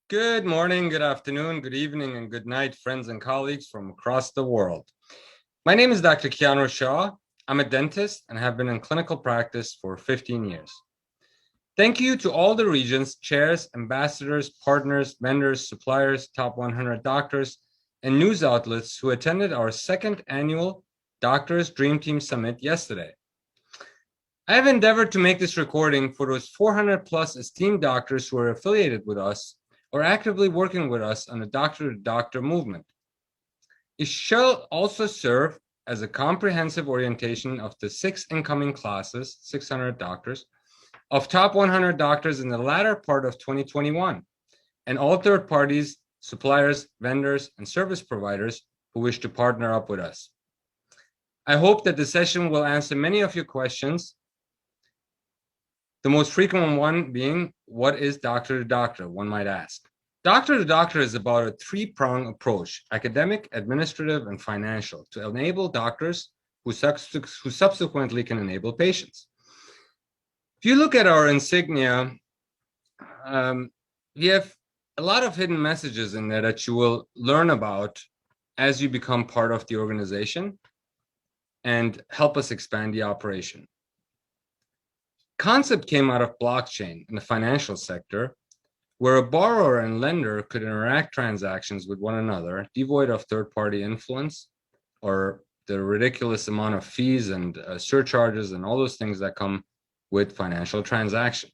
Good morning, good afternoon, good evening, and good night, friends and colleagues from across the world. My name is Dr. Keanu Shaw. I'm a dentist and have been in clinical practice for 15 years. Thank you to all the regions, chairs, ambassadors, partners, vendors, suppliers, top 100 doctors, and news outlets who attended our second annual Doctors Dream Team Summit yesterday. I have endeavored to make this recording for those 400 plus esteemed doctors who are affiliated with us or actively working with us on the doctor-to-doctor movement. It shall also serve as a comprehensive orientation of the 6 incoming classes, 600 doctors, of top 100 doctors in the latter part of 2021, and all third parties, suppliers, vendors, and service providers who wish to partner up with us. I hope that the session will answer many of your questions. The most frequent one being, what is doctor to doctor, one might ask. Doctor to doctor is about a three-pronged approach, academic, administrative, and financial, to enable doctors who subsequently can enable patients. If you look at our insignia, we have a lot of hidden messages in there that you will learn about as you become part of the organization and help us expand the operation. Concept came out of blockchain in the financial sector, where a borrower and lender could interact transactions with one another, devoid of third-party influence or the ridiculous amount of fees and surcharges and all those things that come with financial transaction.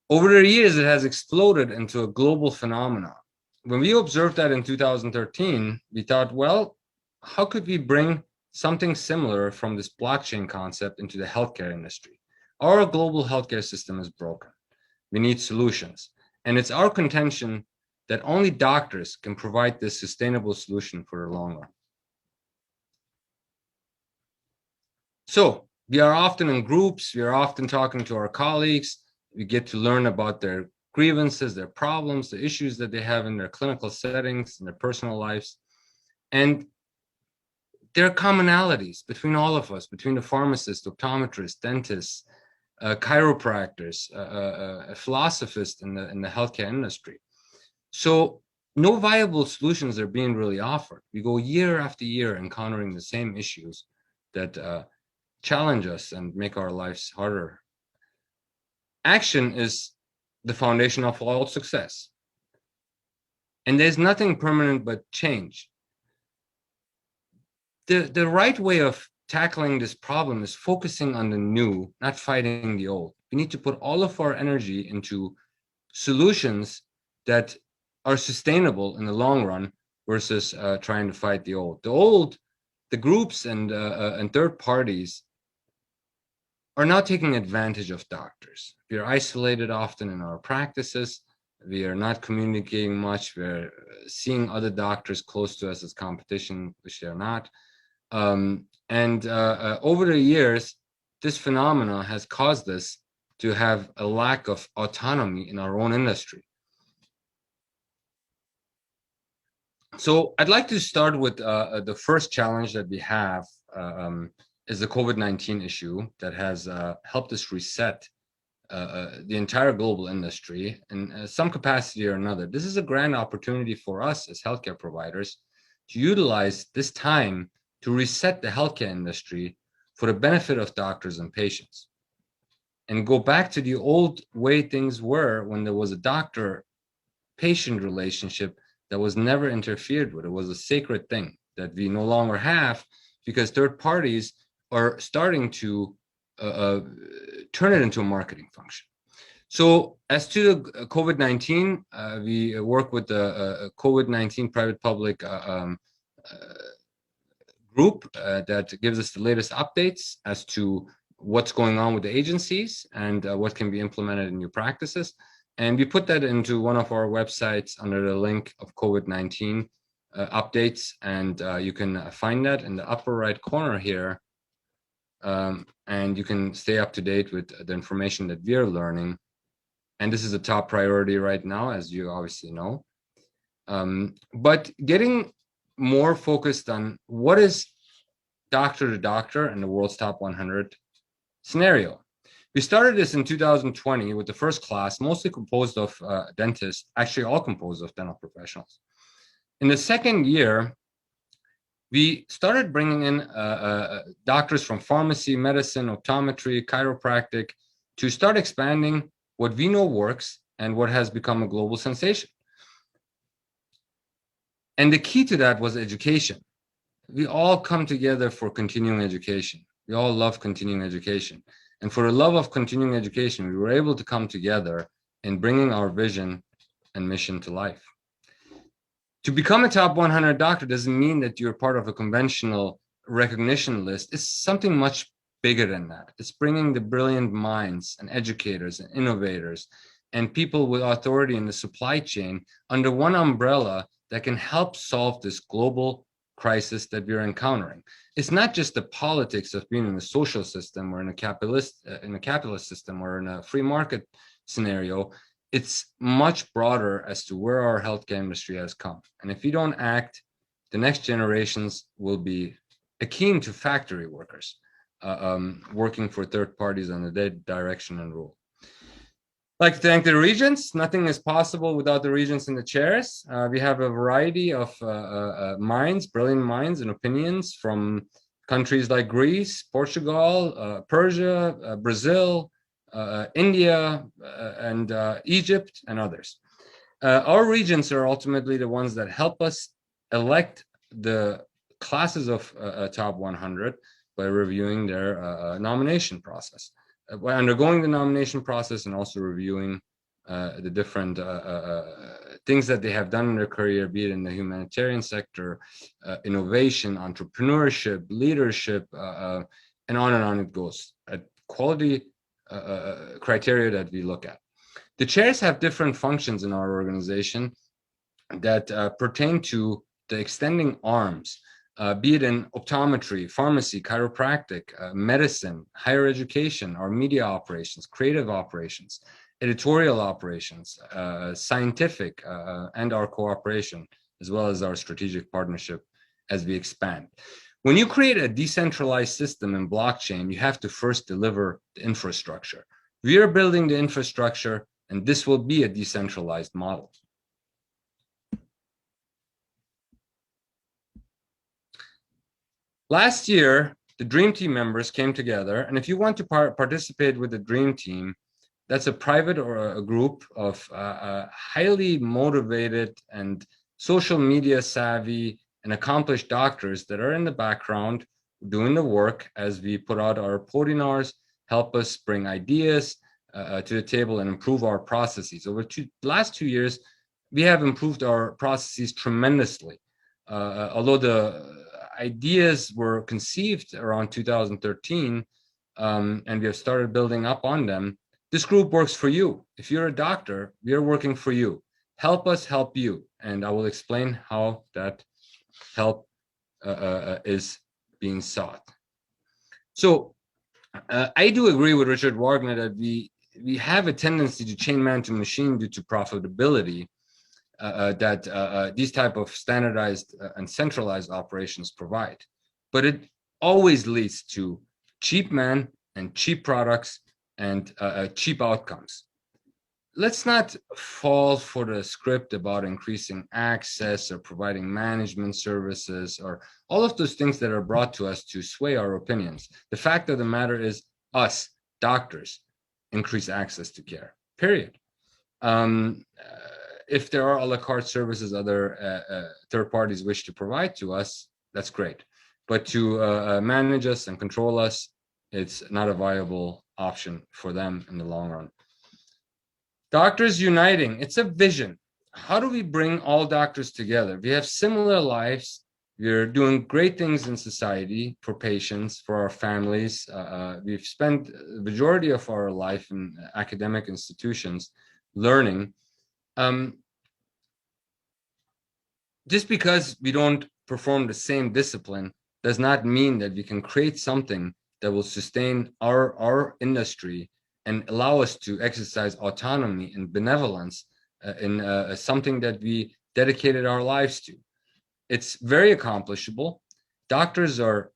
Over the years, it has exploded into a global phenomenon. When we observed that in 2013, we thought, well, how could we bring something similar from this blockchain concept into the healthcare industry? Our global healthcare system is broken. We need solutions. And it's our contention that only doctors can provide this sustainable solution for the long run. So we are often in groups, we are often talking to our colleagues, we get to learn about their grievances, their problems, the issues that they have in their clinical settings, in their personal lives. And there are commonalities between all of us, between the pharmacists, optometrists, dentists, chiropractors, philosophists in the healthcare industry. So no viable solutions are being really offered. We go year after year encountering the same issues that challenge us and make our lives harder. Action is the foundation of all success. And there's nothing permanent but change. The right way of tackling this problem is focusing on the new, not fighting the old. We need to put all of our energy into solutions that are sustainable in the long run versus trying to fight the old. The groups and third parties are not taking advantage of doctors. We are isolated often in our practices. We are not communicating much. We're seeing other doctors close to us as competition, which they're not. Over the years, this phenomena has caused us to have a lack of autonomy in our own industry. So I'd like to start with the first challenge that we have is the COVID-19 issue that has helped us reset the entire global industry in some capacity or another. This is a grand opportunity for us as healthcare providers to utilize this time to reset the healthcare industry for the benefit of doctors and patients, and go back to the old way things were when there was a doctor-patient relationship that was never interfered with. It was a sacred thing that we no longer have because third parties are starting to turn it into a marketing function. So as to the COVID-19, we work with the COVID-19 private-public group that gives us the latest updates as to what's going on with the agencies and what can be implemented in new practices. And we put that into one of our websites under the link of COVID-19 updates. And you can find that in the upper right corner here. And you can stay up to date with the information that we're learning. And this is a top priority right now, as you obviously know. But getting more focused on what is doctor to doctor in the world's top 100 scenario. We started this in 2020 with the first class, mostly composed of dentists, actually all composed of dental professionals. In the second year, we started bringing in doctors from pharmacy, medicine, optometry, chiropractic to start expanding what we know works and what has become a global sensation. And the key to that was education. We all come together for continuing education. We all love continuing education. And for the love of continuing education, we were able to come together in bringing our vision and mission to life. To become a top 100 doctor doesn't mean that you're part of a conventional recognition list. It's something much bigger than that. It's bringing the brilliant minds and educators and innovators and people with authority in the supply chain under one umbrella that can help solve this global crisis that we're encountering. It's not just the politics of being in a social system or in a capitalist system or in a free market scenario. It's much broader as to where our healthcare industry has come. And if we don't act, the next generations will be akin to factory workers, working for third parties under their direction and rule. I'd like to thank the regents. Nothing is possible without the regents in the chairs. We have a variety of minds, brilliant minds and opinions from countries like Greece, Portugal, Persia, Brazil, India, and Egypt, and others. Our regents are ultimately the ones that help us elect the classes of top 100 by reviewing their nomination process. By undergoing the nomination process and also reviewing the different things that they have done in their career, be it in the humanitarian sector, innovation, entrepreneurship, leadership, and on it goes. Quality criteria that we look at. The chairs have different functions in our organization that pertain to the extending arms, be it in optometry, pharmacy, chiropractic, medicine, higher education, our media operations, creative operations, editorial operations, scientific, and our cooperation, as well as our strategic partnership as we expand. When you create a decentralized system in blockchain, you have to first deliver the infrastructure. We are building the infrastructure, and this will be a decentralized model. Last year, the Dream Team members came together, and if you want to participate with the Dream Team, that's a private or a group of highly motivated and social media savvy and accomplished doctors that are in the background doing the work as we put out our webinars, help us bring ideas to the table and improve our processes. Over the last 2 years, we have improved our processes tremendously. Although the ideas were conceived around 2013, and we have started building up on them, this group works for you. If you're a doctor, we are working for you. Help us help you. And I will explain how that help is being sought. So I do agree with Richard Wagner that we have a tendency to chain man to machine due to profitability that these type of standardized and centralized operations provide. But it always leads to cheap man and cheap products and cheap outcomes. Let's not fall for the script about increasing access or providing management services or all of those things that are brought to us to sway our opinions. The fact of the matter is us, doctors, increase access to care, period. If there are a la carte services other third parties wish to provide to us, that's great. But to manage us and control us, it's not a viable option for them in the long run. Doctors uniting, it's a vision. How do we bring all doctors together? We have similar lives. We're doing great things in society for patients, for our families. We've spent the majority of our life in academic institutions learning. Just because we don't perform the same discipline does not mean that we can create something that will sustain our industry and allow us to exercise autonomy and benevolence in something that we dedicated our lives to. It's very accomplishable. Doctors are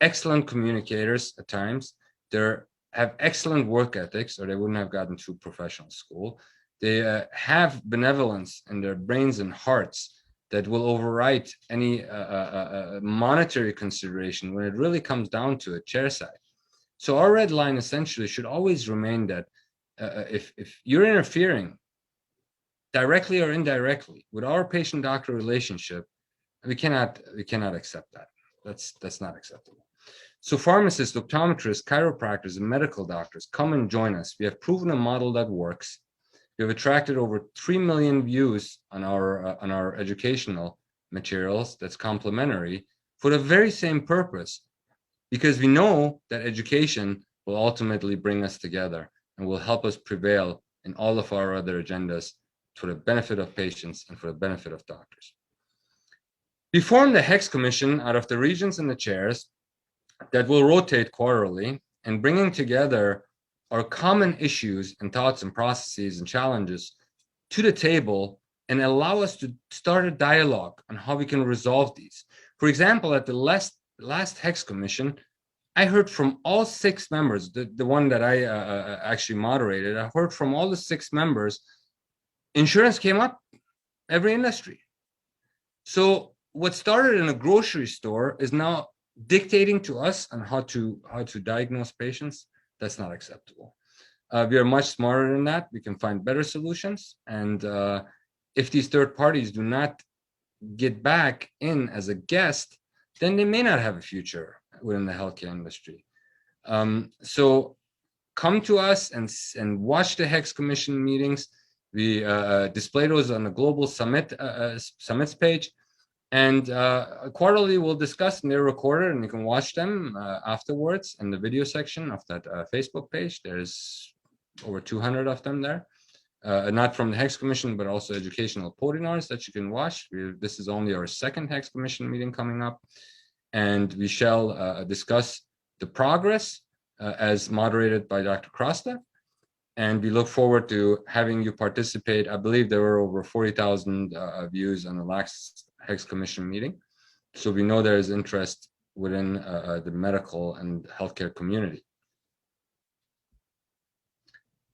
excellent communicators at times. They're have excellent work ethics, or they wouldn't have gotten through professional school. They have benevolence in their brains and hearts that will overwrite any monetary consideration when it really comes down to it, chairside. So our red line essentially should always remain that if you're interfering directly or indirectly with our patient-doctor relationship, we cannot accept that. That's not acceptable. So pharmacists, optometrists, chiropractors, and medical doctors, come and join us. We have proven a model that works. We have attracted over 3 million views on our educational materials that's complementary for the very same purpose, because we know that education will ultimately bring us together and will help us prevail in all of our other agendas for the benefit of patients and for the benefit of doctors. We formed the HEX Commission out of the regents and the chairs that will rotate quarterly and bringing together our common issues and thoughts and processes and challenges to the table and allow us to start a dialogue on how we can resolve these. For example, at the last HEX Commission, I heard from all 6 members, the one that I actually moderated, I heard from all the 6 members, insurance came up, every industry. So what started in a grocery store is now dictating to us on how to diagnose patients. That's not acceptable. We are much smarter than that. We can find better solutions. And if these third parties do not get back in as a guest, then they may not have a future within the healthcare industry. So come to us and watch the HEX Commission meetings. We display those on the Global Summits page. And quarterly, we'll discuss, and they're recorded, and you can watch them afterwards in the video section of that Facebook page. There's over 200 of them there, not from the HEX Commission, but also educational webinars that you can watch. This is only our second HEX Commission meeting coming up, and we shall discuss the progress as moderated by Dr. Krasta. And we look forward to having you participate. I believe there were over 40,000 views on the last HEX Commission meeting. So we know there is interest within the medical and healthcare community.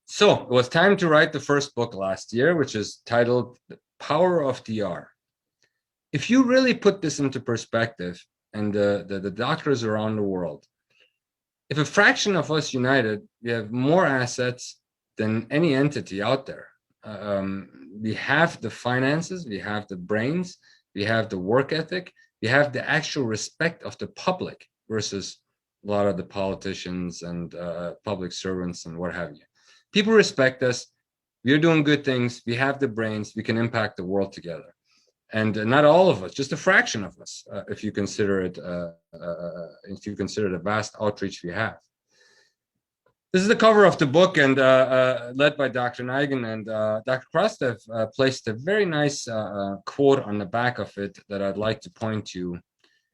So it was time to write the first book last year, which is titled The Power of DR. If you really put this into perspective, and the doctors around the world, if a fraction of us united, we have more assets than any entity out there. We have the finances, we have the brains, we have the work ethic, we have the actual respect of the public versus a lot of the politicians and public servants and what have you. People respect us. We're doing good things. We have the brains. We can impact the world together. And not all of us, just a fraction of us, if you consider it, if you consider the vast outreach we have. This is the cover of the book, and led by Dr. Nigan, and Dr. Krastev placed a very nice quote on the back of it that I'd like to point to.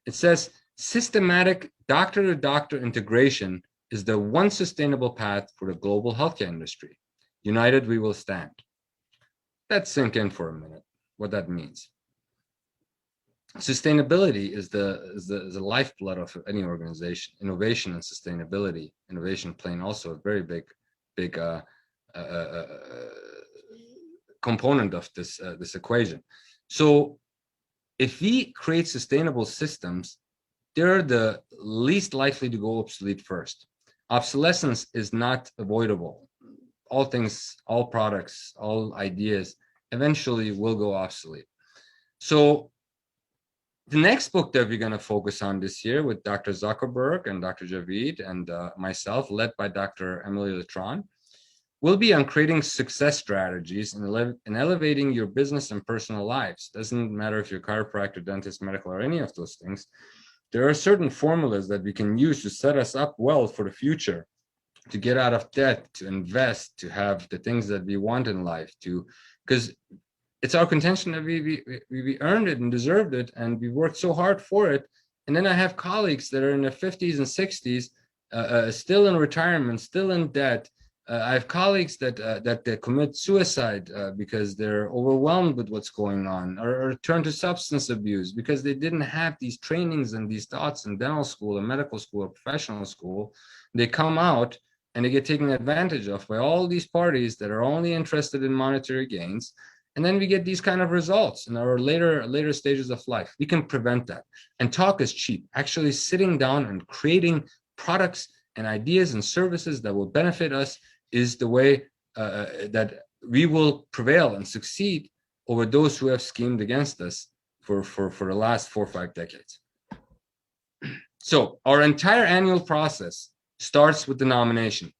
It says, "Systematic doctor-to-doctor integration is the one sustainable path for the global healthcare industry. United, we will stand." Let's sink in for a minute, what that means. Sustainability is the lifeblood of any organization. Innovation and sustainability, innovation playing also a very big component of this equation. So if we create sustainable systems, they're the least likely to go obsolete first. Obsolescence is not avoidable. All things, all products, all ideas eventually will go obsolete. So the next book that we're going to focus on this year with Dr. Zuckerberg and Dr. Javid and myself, led by Dr. Emily Letron, will be on creating success strategies and elevating your business and personal lives. Doesn't matter if you're a chiropractor, dentist, medical, or any of those things. There are certain formulas that we can use to set us up well for the future, to get out of debt, to invest, to have the things that we want in life, because it's our contention that we earned it and deserved it, and we worked so hard for it. And then I have colleagues that are in their 50s and 60s, still in retirement, still in debt. I have colleagues that commit suicide because they're overwhelmed with what's going on, or turn to substance abuse because they didn't have these trainings and these thoughts in dental school or medical school or professional school. They come out and they get taken advantage of by all these parties that are only interested in monetary gains. And then we get these kind of results in our later stages of life. We can prevent that. And talk is cheap. Actually sitting down and creating products and ideas and services that will benefit us is the way that we will prevail and succeed over those who have schemed against us for the last 4 or 5 decades. So our entire annual process starts with the nomination.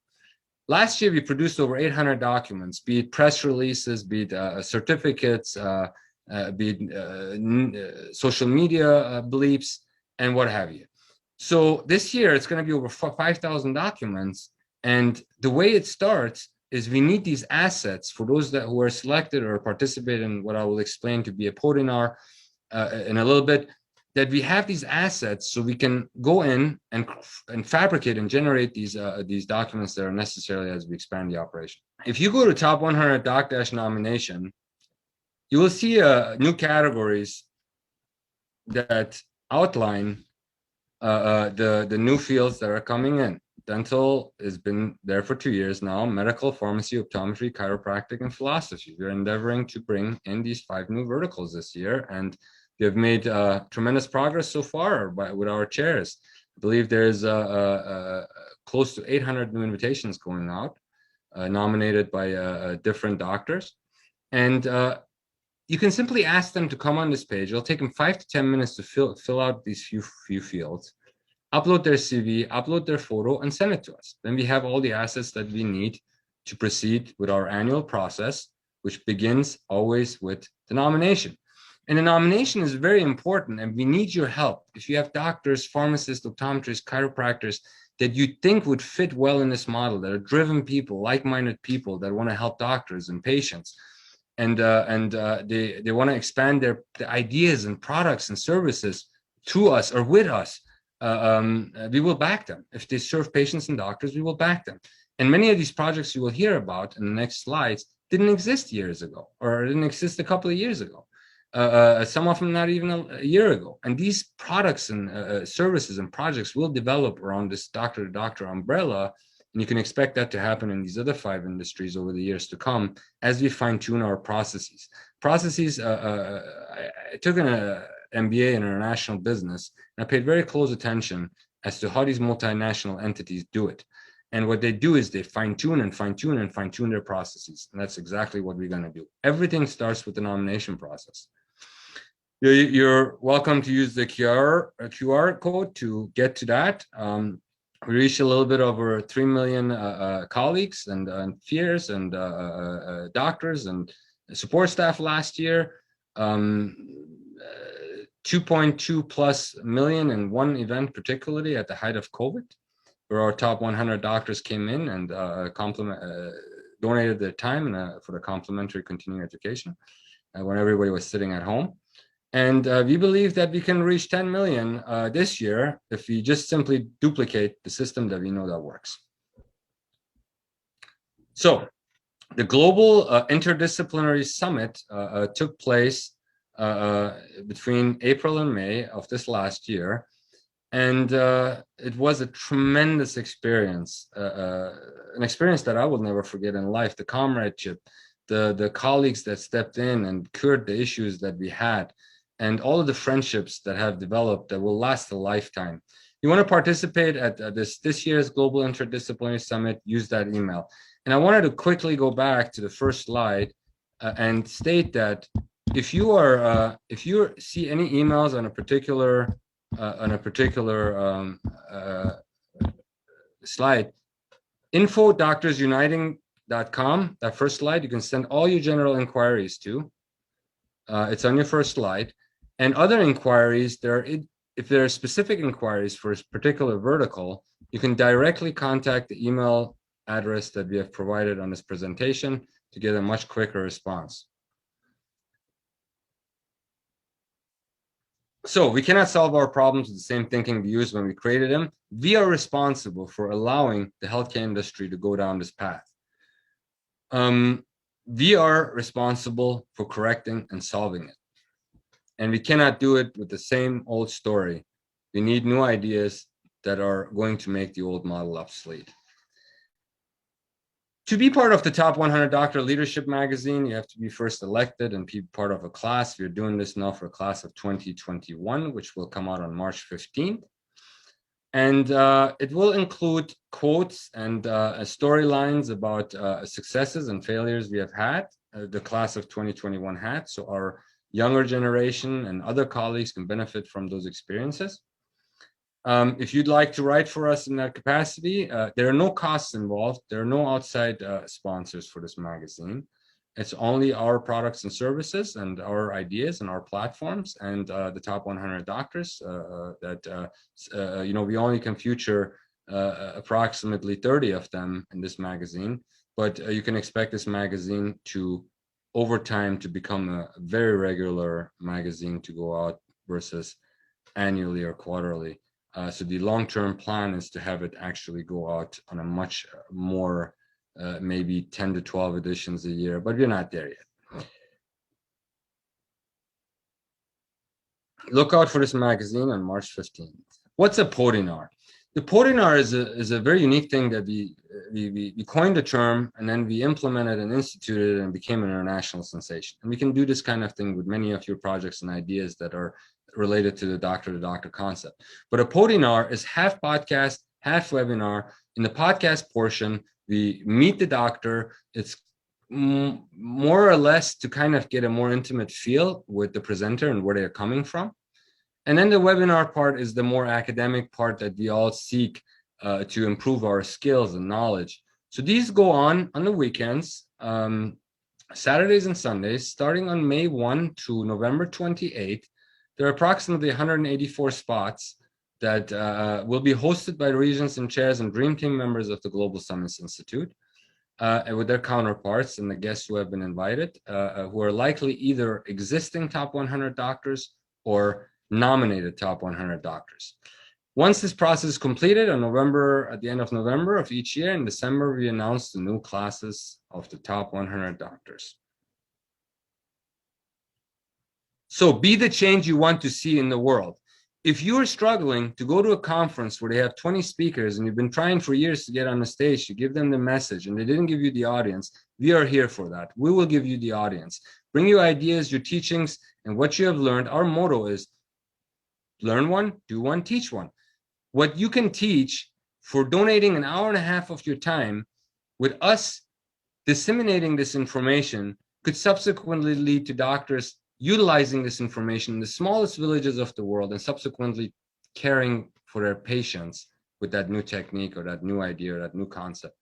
Last year, we produced over 800 documents, be it press releases, be it certificates, be it social media beliefs, and what have you. So this year, it's going to be over 5,000 documents. And the way it starts is we need these assets for those who are selected or participate in what I will explain to be a podinar in a little bit, that we have these assets so we can go in and fabricate and generate these documents that are necessary as we expand the operation. If you go to top 100 doc- nomination, you will see new categories that outline the new fields that are coming in. Dental has been there for 2 years now. Medical, pharmacy, optometry, chiropractic, and philosophy. We're endeavoring to bring in these 5 new verticals this year, and we have made tremendous progress so far with our chairs. I believe there's close to 800 new invitations going out, nominated by different doctors. And you can simply ask them to come on this page. It'll take them 5 to 10 minutes to fill out these few fields, upload their CV, upload their photo, and send it to us. Then we have all the assets that we need to proceed with our annual process, which begins always with the nomination. And the nomination is very important, and we need your help. If you have doctors, pharmacists, optometrists, chiropractors that you think would fit well in this model, that are driven people, like-minded people that want to help doctors and patients, and they want to expand their ideas and products and services through us or with us, we will back them. If they serve patients and doctors, we will back them. And many of these projects you will hear about in the next slides didn't exist years ago, or didn't exist a couple of years ago. Some of them not even a year ago. And these products and services and projects will develop around this doctor-to-doctor umbrella. And you can expect that to happen in these other 5 industries over the years to come as we fine-tune our processes. I took an MBA in international business, and I paid very close attention as to how these multinational entities do it. And what they do is they fine-tune and fine-tune and fine-tune their processes. And that's exactly what we're going to do. Everything starts with the nomination process. You're welcome to use the QR code to get to that. We reached a little bit over 3 million colleagues and peers and doctors and support staff last year. 2.2 plus million in one event, particularly at the height of COVID, where our top 100 doctors came in and donated their time for the complimentary continuing education when everybody was sitting at home. And we believe that we can reach 10 million this year if we just simply duplicate the system that we know that works. So the Global Interdisciplinary Summit took place between April and May of this last year. And it was a tremendous experience, an experience that I will never forget in life. The comradeship, the colleagues that stepped in and cured the issues that we had, and all of the friendships that have developed that will last a lifetime. You want to participate at this year's Global Interdisciplinary Summit, use that email. And I wanted to quickly go back to the first slide and state that if you see any emails on a particular slide, info.doctorsuniting.com, that first slide, you can send all your general inquiries to. It's on your first slide. And other inquiries, if there are specific inquiries for a particular vertical, you can directly contact the email address that we have provided on this presentation to get a much quicker response. So we cannot solve our problems with the same thinking we used when we created them. We are responsible for allowing the healthcare industry to go down this path. We are responsible for correcting and solving it. And we cannot do it with the same old story. We need new ideas that are going to make the old model obsolete. To be part of the top 100 Doctor Leadership magazine, you have to be first elected and be part of a class. We're doing this now for a class of 2021, which will come out on March 15th. And it will include quotes and storylines about successes and failures we have had, the class of 2021 had. So our younger generation and other colleagues can benefit from those experiences. If you'd like to write for us in that capacity, there are no costs involved. There are no outside sponsors for this magazine. It's only our products and services and our ideas and our platforms and the top 100 doctors that, we only can feature approximately 30 of them in this magazine, but you can expect this magazine to, over time, to become a very regular magazine to go out versus annually or quarterly. So the long-term plan is to have it actually go out on a much more maybe 10 to 12 editions a year, but we're not there yet. Look out for this magazine on March 15th. What's a podinar? The podinar is a very unique thing that we coined the term, and then we implemented and instituted it and became an international sensation. And we can do this kind of thing with many of your projects and ideas that are related to the doctor-to-doctor concept. But a podinar is half podcast, half webinar. In the podcast portion, we meet the doctor. It's more or less to kind of get a more intimate feel with the presenter and where they're coming from. And then the webinar part is the more academic part that we all seek to improve our skills and knowledge. So these go on the weekends, Saturdays and Sundays, starting on May 1 to November 28th. There are approximately 184 spots that will be hosted by regents and chairs and dream team members of the Global Summits Institute with their counterparts and the guests who have been invited, who are likely either existing top 100 doctors or nominated top 100 doctors. Once this process is completed at the end of November of each year, in December, we announce the new classes of the top 100 doctors. So be the change you want to see in the world. If you're struggling to go to a conference where they have 20 speakers and you've been trying for years to get on the stage, to give them the message and they didn't give you the audience, we are here for that. We will give you the audience. Bring your ideas, your teachings, and what you have learned. Our motto is learn one, do one, teach one. What you can teach for donating an hour and a half of your time with us disseminating this information could subsequently lead to doctors utilizing this information in the smallest villages of the world and subsequently caring for their patients with that new technique or that new idea or that new concept.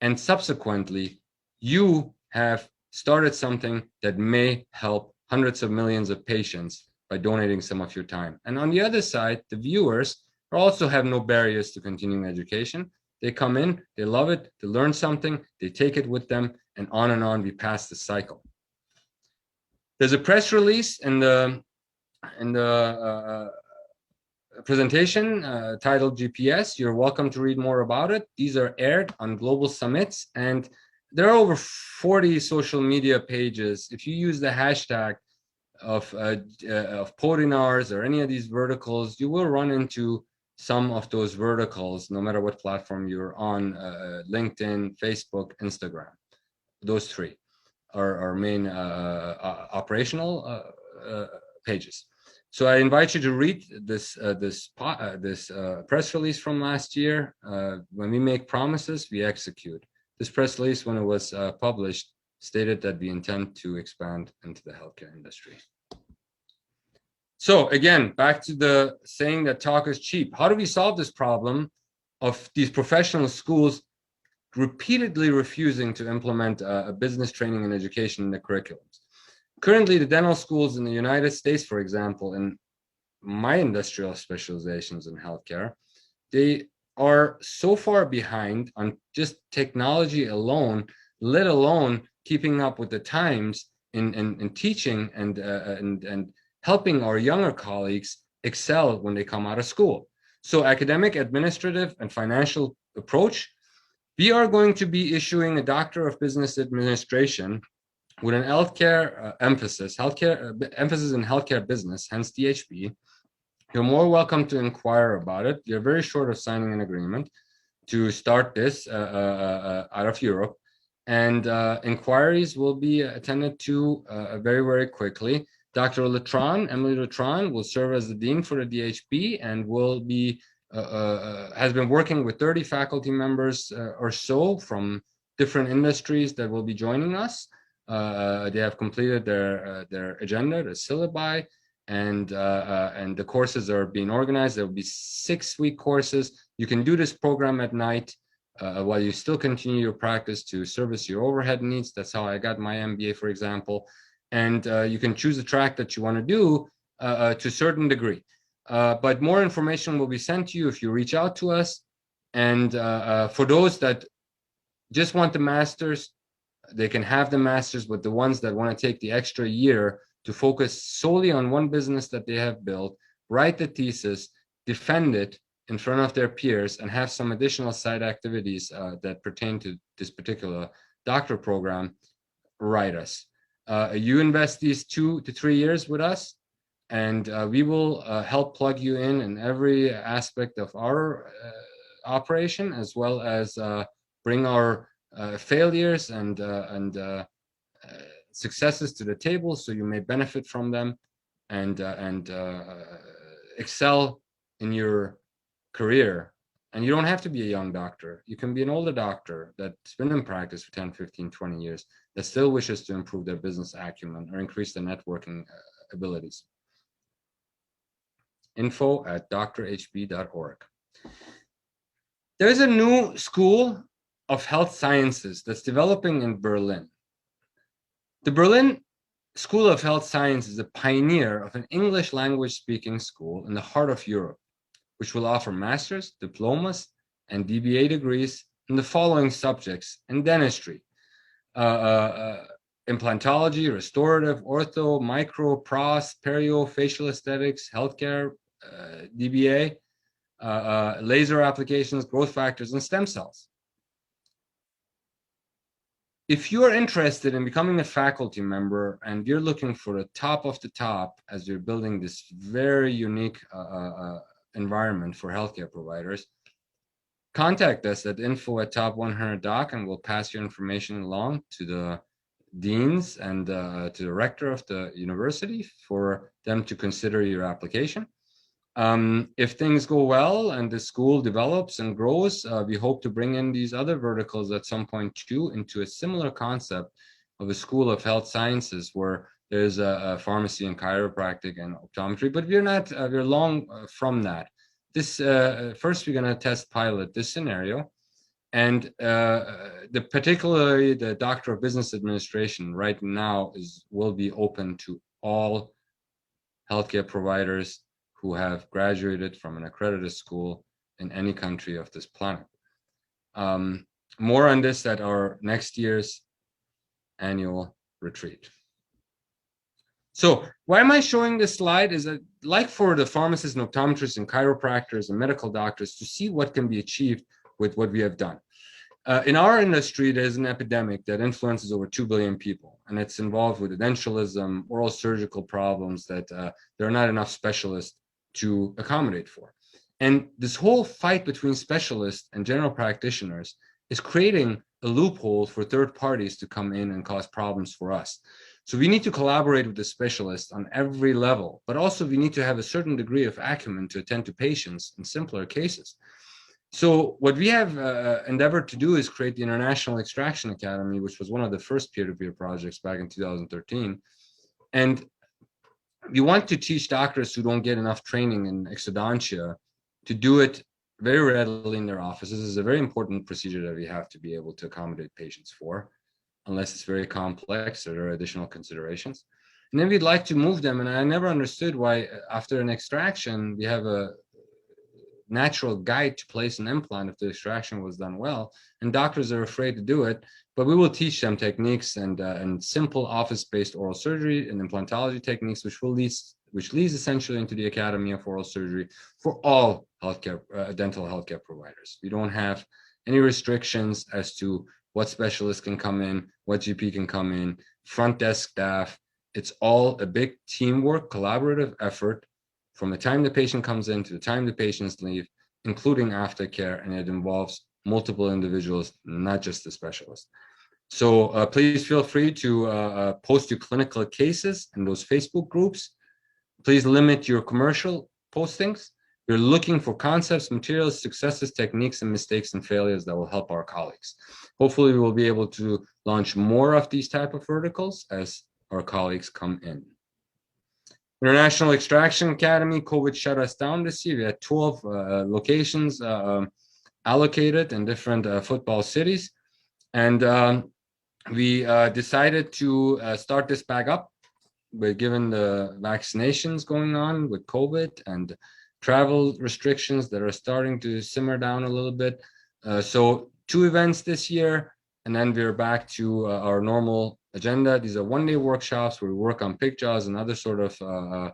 And subsequently, you have started something that may help hundreds of millions of patients by donating some of your time. And on the other side, the viewers also have no barriers to continuing education. They come in, they love it, they learn something, they take it with them, and on we pass the cycle. There's a press release in the presentation titled GPS. You're welcome to read more about it. These are aired on global summits, and there are over 40 social media pages. If you use the hashtag of podinars or any of these verticals, you will run into some of those verticals, no matter what platform you're on, LinkedIn, Facebook, Instagram. Those three are our main operational pages. So I invite you to read this press release from last year. When we make promises, we execute. This press release, when it was published, stated that we intend to expand into the healthcare industry. So again, back to the saying that talk is cheap. How do we solve this problem of these professional schools repeatedly refusing to implement a business training and education in the curriculums? Currently, the dental schools in the United States, for example, in my industrial specializations in healthcare, they are so far behind on just technology alone, let alone keeping up with the times in teaching and helping our younger colleagues excel when they come out of school. So academic, administrative, and financial approach, we are going to be issuing a Doctor of Business Administration with an healthcare emphasis in healthcare business, hence DHB. You're more welcome to inquire about it. You're very short of signing an agreement to start this out of Europe. and inquiries will be attended to very, very quickly. Dr. Emily Latron, will serve as the dean for the DHB and will be has been working with 30 faculty members or so from different industries that will be joining us. They have completed their agenda, the syllabi, and the courses are being organized. There will be 6-week courses. You can do this program at night while you still continue your practice to service your overhead needs. That's how I got my MBA, for example. And you can choose a track that you want to do to a certain degree. But more information will be sent to you if you reach out to us. And for those that just want the master's, they can have the master's, but the ones that want to take the extra year to focus solely on one business that they have built, write the thesis, defend it in front of their peers, and have some additional side activities that pertain to this particular doctorate program, write us. You invest these 2 to 3 years with us, and we will help plug you in every aspect of our operation, as well as bring our failures and successes to the table, so you may benefit from them and excel in your career. And you don't have to be a young doctor. You can be an older doctor that's been in practice for 10, 15, 20 years that still wishes to improve their business acumen or increase their networking abilities. info@drhb.org. There's a new school of health sciences that's developing in Berlin. The Berlin School of Health Science is a pioneer of an English language speaking school in the heart of Europe, which will offer master's, diplomas, and DBA degrees in the following subjects in dentistry: implantology, restorative, ortho, micro, pros, perio, facial aesthetics, healthcare, DBA, laser applications, growth factors, and stem cells. If you're interested in becoming a faculty member and you're looking for the top of the top as you're building this very unique environment for healthcare providers, contact us at info@top100doc, and we'll pass your information along to the deans and to the rector of the university for them to consider your application. If things go well and the school develops and grows, we hope to bring in these other verticals at some point too, into a similar concept of a school of health sciences where there's a pharmacy and chiropractic and optometry, but we're long from that. This first we're going to test pilot this scenario, and particularly the Doctor of Business Administration right now will be open to all healthcare providers who have graduated from an accredited school in any country of this planet. More on this at our next year's annual retreat. So why am I showing this slide? Is that, like for the pharmacists and optometrists and chiropractors and medical doctors, to see what can be achieved with what we have done. In our industry, there's an epidemic that influences over 2 billion people, and it's involved with edentulosum, oral surgical problems that there are not enough specialists to accommodate for. And this whole fight between specialists and general practitioners is creating a loophole for third parties to come in and cause problems for us. So we need to collaborate with the specialists on every level, but also we need to have a certain degree of acumen to attend to patients in simpler cases. So what we have endeavored to do is create the International Extraction Academy, which was one of the first peer-to-peer projects back in 2013. And we want to teach doctors who don't get enough training in exodontia to do it very readily in their offices. This is a very important procedure that we have to be able to accommodate patients for, unless it's very complex or there are additional considerations. And then we'd like to move them. And I never understood why after an extraction, we have a natural guide to place an implant if the extraction was done well, and doctors are afraid to do it. But we will teach them techniques and simple office-based oral surgery and implantology techniques, which leads essentially into the Academy of Oral Surgery for all healthcare, dental healthcare providers. We don't have any restrictions as to what specialists can come in, what GP can come in, front desk staff. It's all a big teamwork, collaborative effort from the time the patient comes in to the time the patients leave, including aftercare, and it involves multiple individuals, not just the specialist. So please feel free to post your clinical cases in those Facebook groups. Please limit your commercial postings. You're looking for concepts, materials, successes, techniques, and mistakes and failures that will help our colleagues. Hopefully, we will be able to launch more of these type of verticals as our colleagues come in. International Extraction Academy, COVID shut us down this year. We had 12 locations allocated in different football cities. And we decided to start this back up. But given the vaccinations going on with COVID and travel restrictions that are starting to simmer down a little bit. So 2 events this year, and then we're back to our normal agenda. These are one-day workshops where we work on pig jaws and other sort of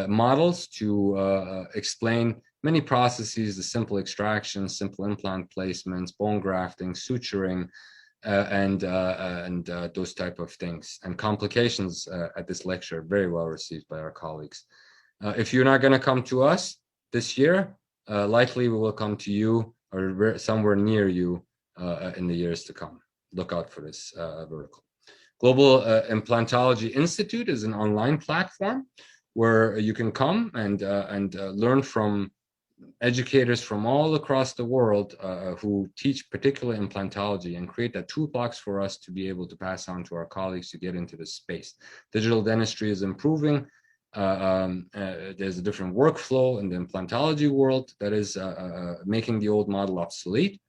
models to explain many processes, the simple extractions, simple implant placements, bone grafting, suturing, and those type of things. And complications at this lecture very well received by our colleagues. If you're not going to come to us this year, likely we will come to you or somewhere near you in the years to come. Look out for this vertical. Global Implantology Institute is an online platform where you can come and learn from educators from all across the world who teach particular implantology and create that toolbox for us to be able to pass on to our colleagues to get into this space. Digital dentistry is improving. There's a different workflow in the implantology world that is making the old model obsolete.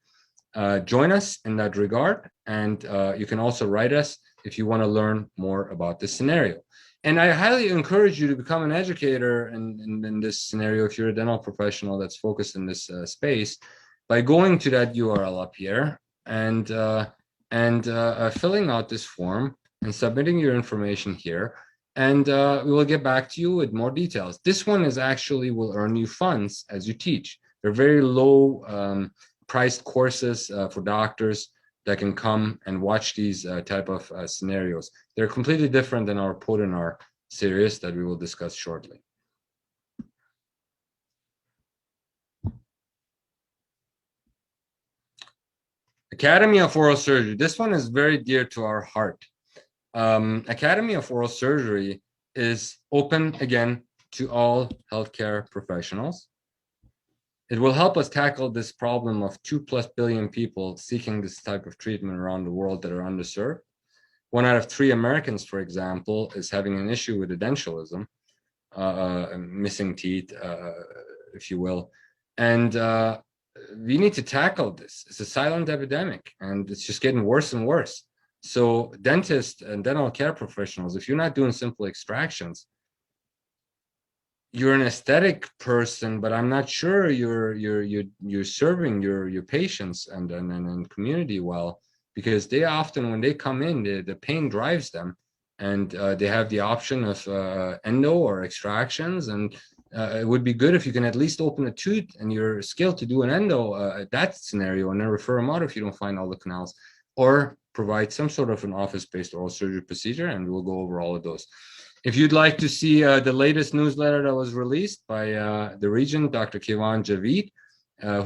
Join us in that regard, and you can also write us if you want to learn more about this scenario. And I highly encourage you to become an educator in this scenario if you're a dental professional that's focused in this space by going to that URL up here and filling out this form and submitting your information here. And we will get back to you with more details. This one is actually will earn you funds as you teach. They're very low priced courses for doctors that can come and watch these type of scenarios. They're completely different than our Podinar series that we will discuss shortly. Academy of Oral Surgery. This one is very dear to our heart. Academy of Oral Surgery is open again to all healthcare professionals. It will help us tackle this problem of 2+ billion people seeking this type of treatment around the world that are underserved. 1 out of 3 Americans, for example, is having an issue with edentialism, missing teeth, if you will. And we need to tackle this. It's a silent epidemic, and it's just getting worse and worse. So dentists and dental care professionals, if you're not doing simple extractions, you're an aesthetic person, but I'm not sure you're serving your patients and community well, because they often, when they come in, the pain drives them, and they have the option of endo or extractions. And it would be good if you can at least open a tooth and you're skilled to do an endo at that scenario, and then refer them out if you don't find all the canals, or provide some sort of an office-based oral surgery procedure, and we'll go over all of those. If you'd like to see the latest newsletter that was released by the regent, Dr. Kivan Javid,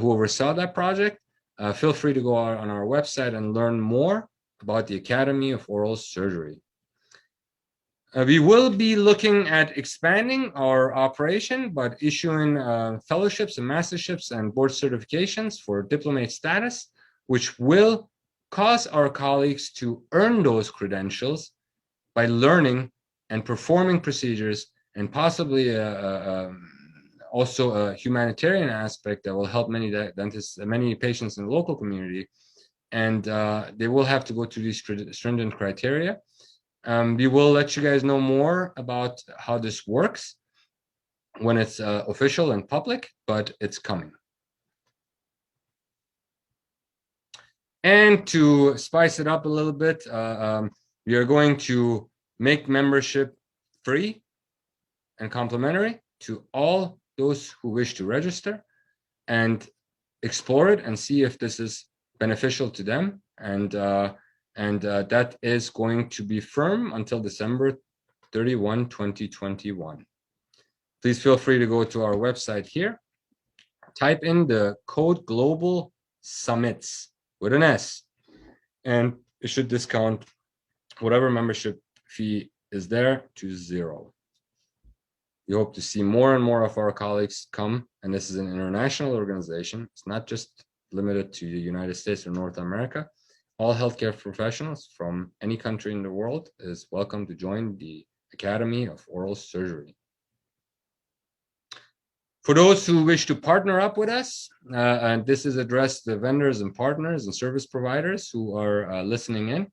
who oversaw that project, feel free to go out on our website and learn more about the Academy of Oral Surgery. We will be looking at expanding our operation, but issuing fellowships and masterships and board certifications for diplomate status, which will cause our colleagues to earn those credentials by learning and performing procedures, and possibly also a humanitarian aspect that will help many dentists, many patients in the local community. And they will have to go through these stringent criteria. We will let you guys know more about how this works when it's official and public, but it's coming. And to spice it up a little bit, we are going to make membership free and complimentary to all those who wish to register and explore it and see if this is beneficial to them. And that is going to be firm until December 31, 2021. Please feel free to go to our website here, type in the code Global Summits with an S, and it should discount whatever membership fee is there to 0. We hope to see more and more of our colleagues come, and this is an international organization. It's not just limited to the United States or North America. All healthcare professionals from any country in the world is welcome to join the Academy of Oral Surgery. For those who wish to partner up with us, and this is addressed to vendors and partners and service providers who are listening in,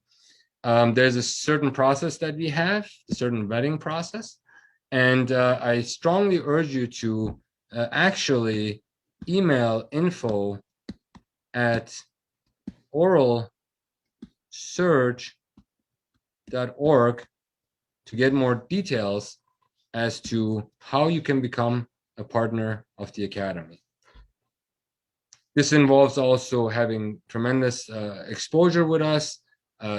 there's a certain process that we have, a certain vetting process. And I strongly urge you to actually email info@oralsurge.org to get more details as to how you can become a partner of the Academy. This involves also having tremendous exposure with us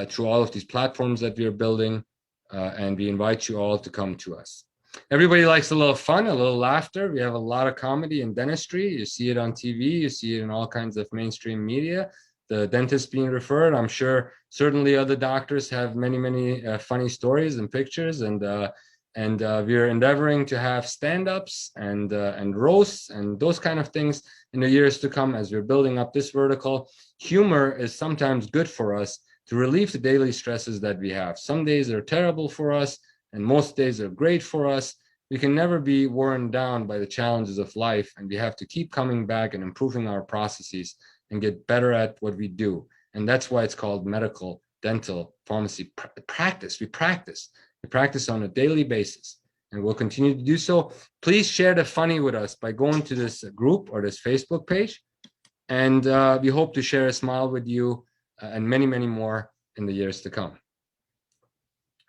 through all of these platforms that we are building, and we invite you all to come to us. Everybody likes a little fun, a little laughter. We have a lot of comedy in dentistry. You see it on TV, you see it in all kinds of mainstream media. The dentist being referred, I'm sure certainly other doctors have many, many funny stories and pictures, and we're endeavoring to have stand-ups and roasts and those kind of things in the years to come as we're building up this vertical. Humor is sometimes good for us to relieve the daily stresses that we have. Some days are terrible for us, and most days are great for us. We can never be worn down by the challenges of life, and we have to keep coming back and improving our processes and get better at what we do. And that's why it's called medical, dental, pharmacy practice. We practice on a daily basis, and we'll continue to do so. Please share the funny with us by going to this group or this Facebook page, and we hope to share a smile with you and many, many more in the years to come.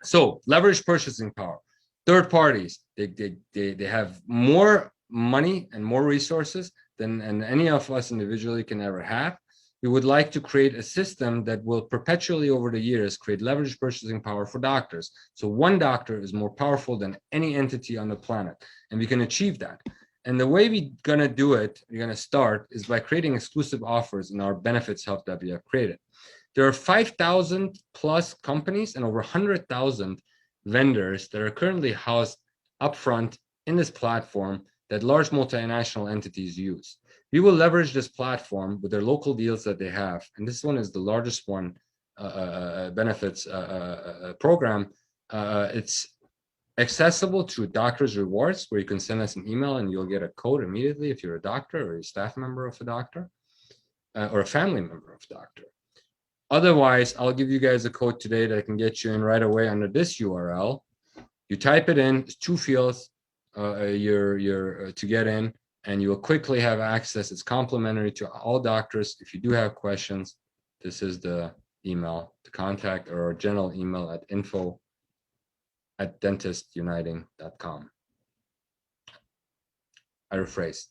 So leverage purchasing power. Third parties, they have more money and more resources than any of us individually can ever have. We would like to create a system that will perpetually over the years create leverage purchasing power for doctors. So one doctor is more powerful than any entity on the planet, and we can achieve that. And the way we're going to do it, we're going to start, is by creating exclusive offers in our benefits hub that we have created. There are 5,000 plus companies and over 100,000 vendors that are currently housed upfront in this platform that large multinational entities use. We will leverage this platform with their local deals that they have. And this one is the largest one, benefits program. It's accessible through Doctor's Rewards, where you can send us an email and you'll get a code immediately if you're a doctor or a staff member of a doctor or a family member of a doctor. Otherwise, I'll give you guys a code today that can get you in right away under this URL. You type it in, it's 2 fields to get in, and you will quickly have access. It's complimentary to all doctors. If you do have questions, this is the email to contact, or our general email at info@dentistuniting.com. I rephrase,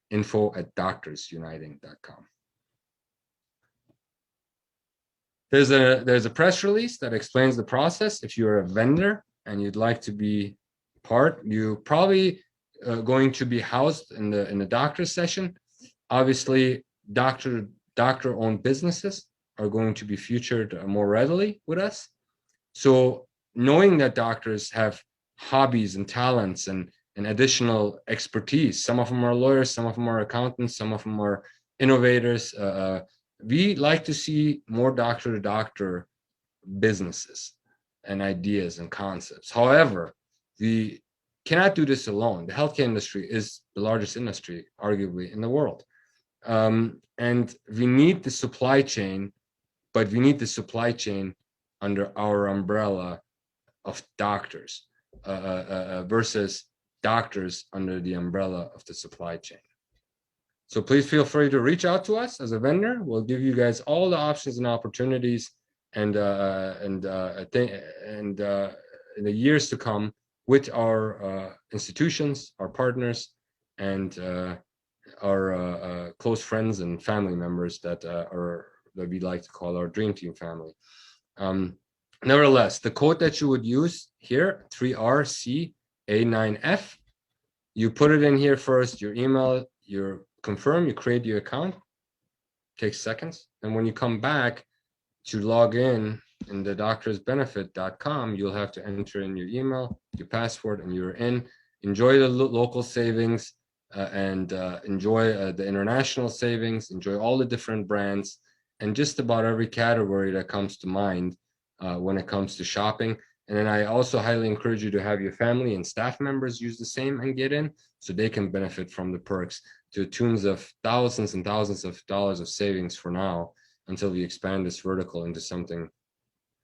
info@doctorsuniting.com. There's a press release that explains the process. If you're a vendor and you'd like to be part, you probably going to be housed in the doctor session. Obviously, doctor-owned businesses are going to be featured more readily with us. So knowing that doctors have hobbies and talents and additional expertise, some of them are lawyers, some of them are accountants, some of them are innovators. We like to see more doctor-to-doctor businesses and ideas and concepts. However, we cannot do this alone. The healthcare industry is the largest industry, arguably, in the world. And we need the supply chain, but we need the supply chain under our umbrella of doctors versus doctors under the umbrella of the supply chain. So please feel free to reach out to us as a vendor. We'll give you guys all the options and opportunities and in the years to come with our institutions, our partners, and our close friends and family members that we like to call our dream team family. Nevertheless, the code that you would use here, 3RCA9F, you put it in here first, your email, your confirm, you create your account, takes seconds. And when you come back, to log in the doctorsbenefit.com, you'll have to enter in your email, your password, and you're in. Enjoy the local savings and enjoy the international savings, enjoy all the different brands and just about every category that comes to mind when it comes to shopping. And then I also highly encourage you to have your family and staff members use the same and get in so they can benefit from the perks to tunes of thousands and thousands of dollars of savings for now until we expand this vertical into something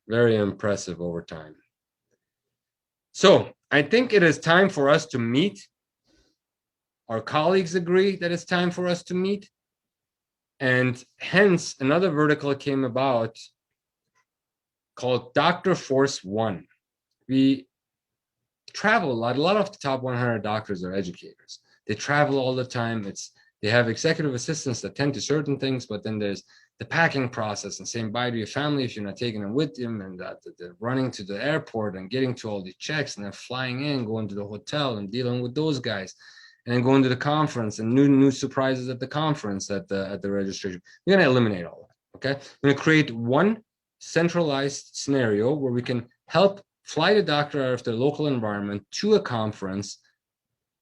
very impressive over time. So I think it is time for us to meet. Our colleagues agree that it's time for us to meet. And hence another vertical came about called Dr. Force One. We travel a lot. A lot of the top 100 doctors are educators. They travel all the time. They have executive assistants that tend to certain things, but then there's the packing process and saying bye to your family if you're not taking them with them, and that they're running to the airport and getting to all the checks and then flying in, going to the hotel and dealing with those guys, and then going to the conference and new surprises at the conference at the registration. We're going to eliminate all that. Okay, we're going to create one centralized scenario where we can help fly the doctor out of their local environment to a conference,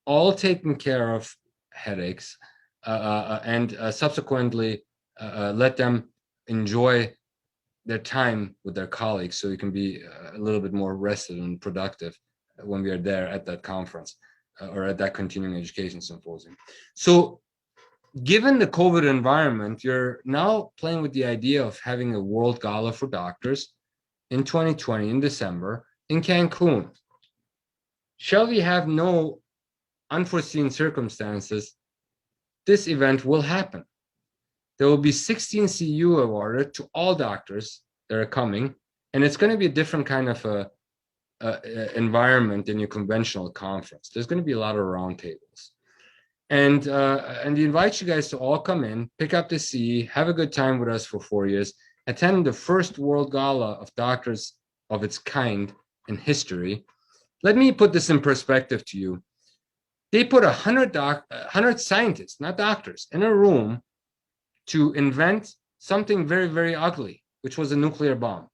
all taking care of headaches, and subsequently let them enjoy their time with their colleagues so you can be a little bit more rested and productive when we are there at that conference or at that continuing education symposium. So given the COVID environment, you're now playing with the idea of having a world gala for doctors in 2020 in December in Cancun. Shall we have no unforeseen circumstances, this event will happen. There will be 16 CU awarded to all doctors that are coming, and it's going to be a different kind of a environment than your conventional conference. There's going to be a lot of roundtables. And we invite you guys to all come in, pick up the CE, have a good time with us for 4 years, attend the first World Gala of doctors of its kind in history. Let me put this in perspective to you. They put 100 scientists, not doctors, in a room to invent something very, very ugly, which was a nuclear bomb.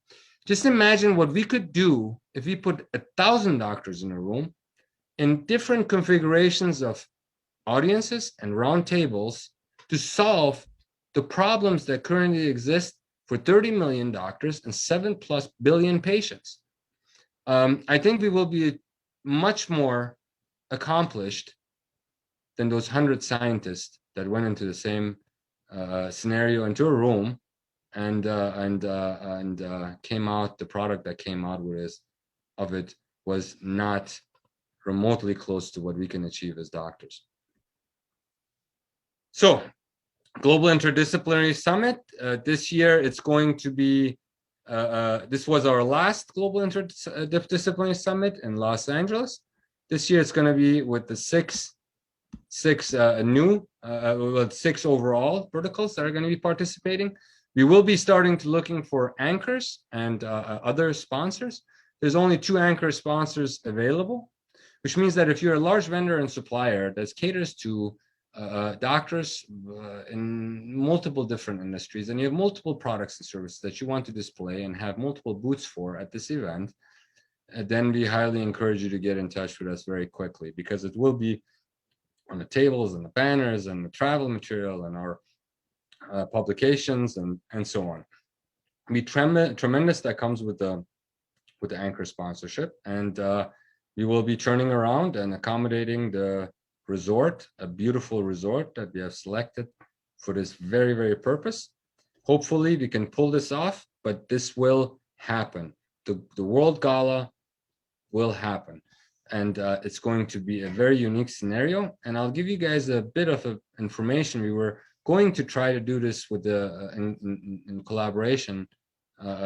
Just imagine what we could do if we put 1,000 doctors in a room in different configurations of audiences and round tables to solve the problems that currently exist for 30 million doctors and 7+ billion patients. I think we will be much more accomplished than those 100 scientists that went into the same scenario into a room and came out. The product that came out of it was not remotely close to what we can achieve as doctors. So, Global Interdisciplinary Summit. This year, it's going to be. This was our last Global Interdisciplinary Summit in Los Angeles. This year, it's going to be with the six overall verticals that are going to be participating. We will be starting to looking for anchors and other sponsors. There's only 2 anchor sponsors available, which means that if you're a large vendor and supplier that caters to doctors in multiple different industries, and you have multiple products and services that you want to display and have multiple booths for at this event, then we highly encourage you to get in touch with us very quickly, because it will be on the tables and the banners and the travel material and our publications and so on. It'll be tremendous that comes with the anchor sponsorship, and we will be turning around and accommodating the resort, a beautiful resort that we have selected for this very, very purpose. Hopefully we can pull this off, but this will happen. The World Gala will happen, and it's going to be a very unique scenario. And I'll give you guys a bit of information. We were going to try to do this with in collaboration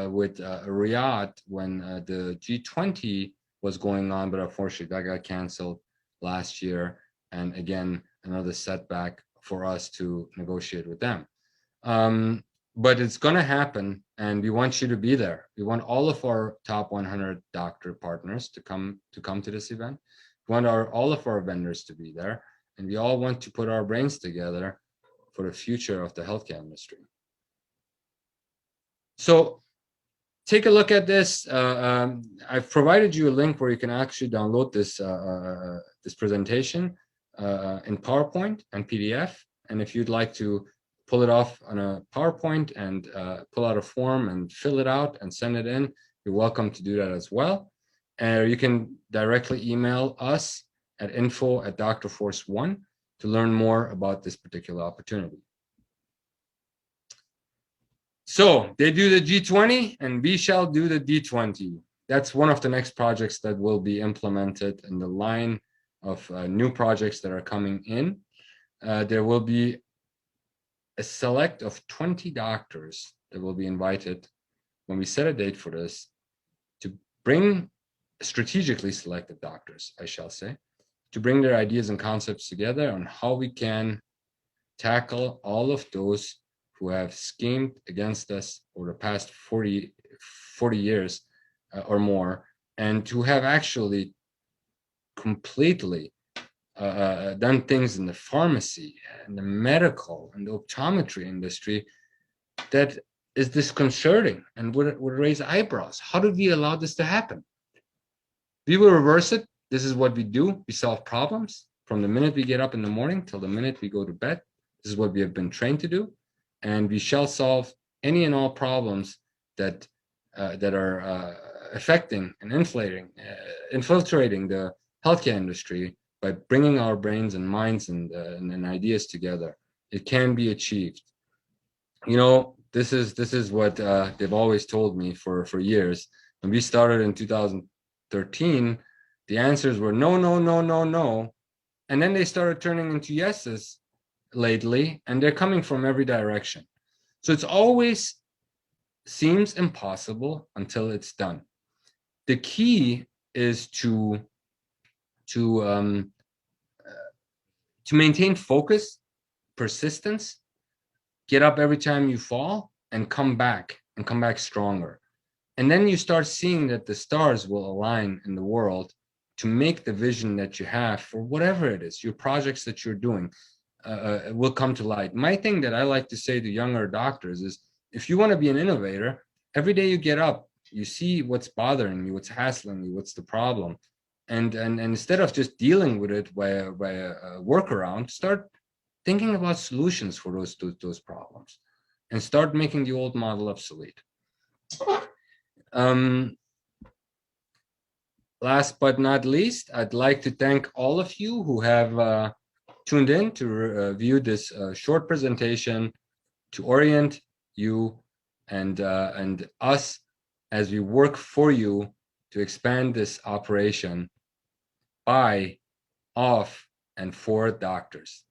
with Riyadh when the G20 was going on, but unfortunately that got canceled last year. And again, another setback for us to negotiate with them. But it's going to happen, and we want you to be there. We want all of our top 100 doctor partners to come to this event. We want all of our vendors to be there, and we all want to put our brains together for the future of the healthcare industry. So take a look at this. I've provided you a link where you can actually download this this presentation in PowerPoint and PDF. And if you'd like to pull it off on a PowerPoint and pull out a form and fill it out and send it in, you're welcome to do that as well. And you can directly email us at info@DrForce1 to learn more about this particular opportunity. So they do the G20 and we shall do the D20. That's one of the next projects that will be implemented in the line of new projects that are coming in. There will be a select of 20 doctors that will be invited when we set a date for this to bring strategically selected doctors, I shall say, to bring their ideas and concepts together on how we can tackle all of those who have schemed against us over the past 40 years or more, and who have actually completely done things in the pharmacy and the medical and the optometry industry that is disconcerting and would raise eyebrows. How did we allow this to happen? We will reverse it. This is what we do. We solve problems from the minute we get up in the morning till the minute we go to bed. This is what we have been trained to do. And we shall solve any and all problems that are affecting and infiltrating the healthcare industry by bringing our brains and minds and ideas together. It can be achieved. You know, this is what they've always told me for years. When we started in 2013, the answers were no, no, no, no, no. And then they started turning into yeses lately, and they're coming from every direction. So it's always seems impossible until it's done. The key is to maintain focus, persistence, get up every time you fall, and come back stronger. And then you start seeing that the stars will align in the world to make the vision that you have for whatever it is, your projects that you're doing, will come to light. My thing that I like to say to younger doctors is, if you want to be an innovator, every day you get up, you see what's bothering you, what's hassling you, what's the problem. And instead of just dealing with it by a workaround, start thinking about solutions for those problems and start making the old model obsolete. Last but not least, I'd like to thank all of you who have tuned in to view this short presentation to orient you and us as we work for you to expand this operation by, of, and for doctors.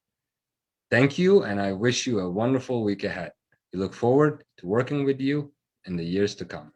Thank you, and I wish you a wonderful week ahead. We look forward to working with you in the years to come.